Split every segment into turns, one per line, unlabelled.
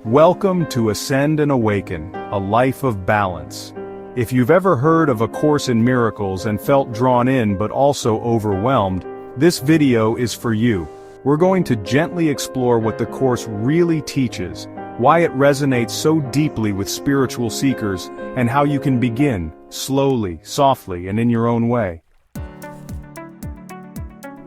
Welcome to Ascend and Awaken, a life of balance. If you've ever heard of A Course in Miracles and felt drawn in but also overwhelmed, this video is for you. We're going to gently explore what the Course really teaches, why it resonates so deeply with spiritual seekers, and how you can begin, slowly, softly, and in your own way.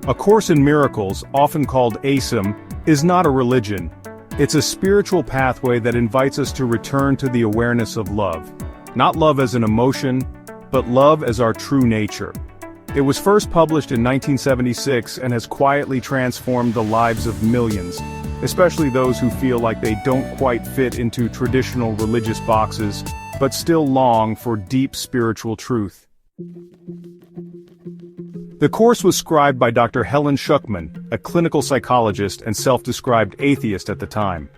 A Course in Miracles, often called ACIM, is not a religion. It's a spiritual pathway that invites us to return to the awareness of love. Not love as an emotion, but love as our true nature. It was first published in 1976 and has quietly transformed the lives of millions, especially those who feel like they don't quite fit into traditional religious boxes, but still long for deep spiritual truth. The Course was scribed by Dr. Helen Schucman, a clinical psychologist and self-described atheist at the time.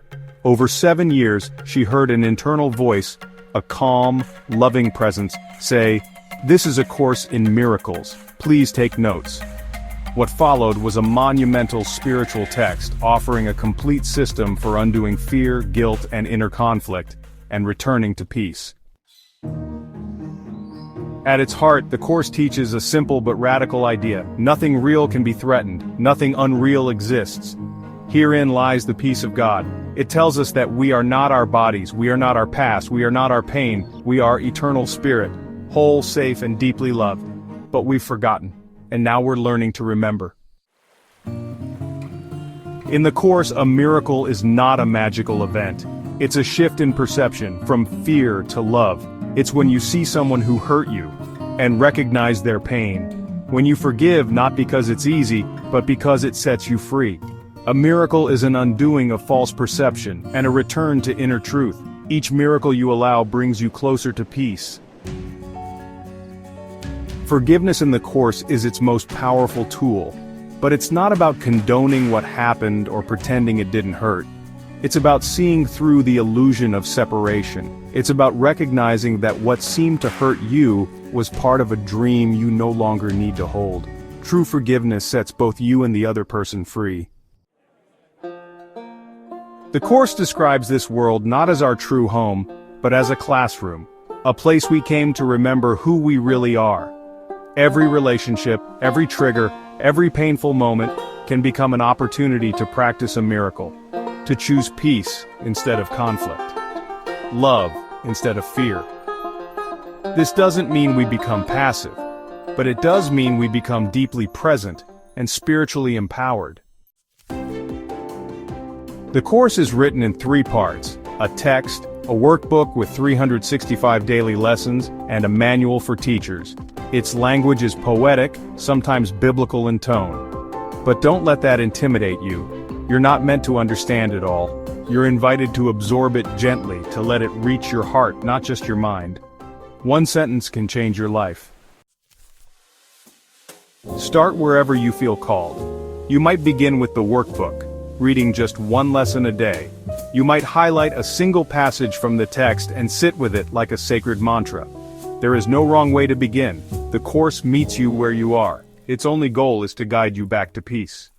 Over 7 years, she heard an internal voice, a calm, loving presence, say, "This is a course in miracles. Please take notes." What followed was a monumental spiritual text offering a complete system for undoing fear, guilt, and inner conflict, and returning to peace. At its heart, the Course teaches a simple but radical idea. Nothing real can be threatened, nothing unreal exists. Herein lies the peace of God. It tells us that we are not our bodies, we are not our past, we are not our pain, we are eternal spirit, whole, safe, and deeply loved. But we've forgotten, and now we're learning to remember. In the Course, a miracle is not a magical event. It's a shift in perception, from fear to love. It's when you see someone who hurt you, and recognize their pain. When you forgive not because it's easy, but because it sets you free. A miracle is an undoing of false perception, and a return to inner truth. Each miracle you allow brings you closer to peace. Forgiveness in the Course is its most powerful tool, but it's not about condoning what happened or pretending it didn't hurt. It's about seeing through the illusion of separation. It's about recognizing that what seemed to hurt you was part of a dream you no longer need to hold. True forgiveness sets both you and the other person free. The Course describes this world not as our true home, but as a classroom, a place we came to remember who we really are. Every relationship, every trigger, every painful moment can become an opportunity to practice a miracle. To choose peace instead of conflict. Love instead of fear. This doesn't mean we become passive, but it does mean we become deeply present and spiritually empowered. The Course is written in 3 parts, a text, a workbook with 365 daily lessons, and a manual for teachers. Its language is poetic, sometimes biblical in tone. But don't let that intimidate you. You're not meant to understand it all. You're invited to absorb it gently, to let it reach your heart, not just your mind. One sentence can change your life. Start wherever you feel called. You might begin with the workbook, reading just 1 lesson a day. You might highlight a single passage from the text and sit with it like a sacred mantra. There is no wrong way to begin. The Course meets you where you are. Its only goal is to guide you back to peace.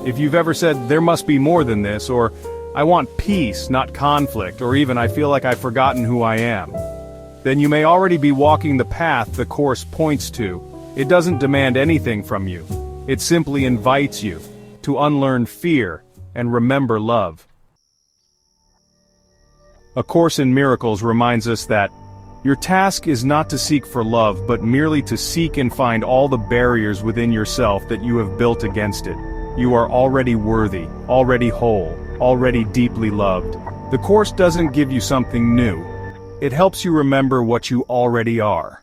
If you've ever said, "There must be more than this," or "I want peace, not conflict," or even "I feel like I've forgotten who I am," then you may already be walking the path the Course points to. It doesn't demand anything from you. It simply invites you to unlearn fear and remember love. A Course in Miracles reminds us that your task is not to seek for love, but merely to seek and find all the barriers within yourself that you have built against it. You are already worthy, already whole, already deeply loved. The Course doesn't give you something new. It helps you remember what you already are.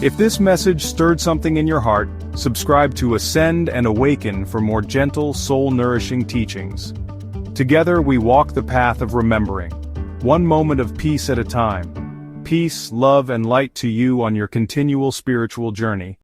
If this message stirred something in your heart, subscribe to Ascend and Awaken for more gentle, soul-nourishing teachings. Together we walk the path of remembering, one moment of peace at a time. Peace, love, and light to you on your continual spiritual journey.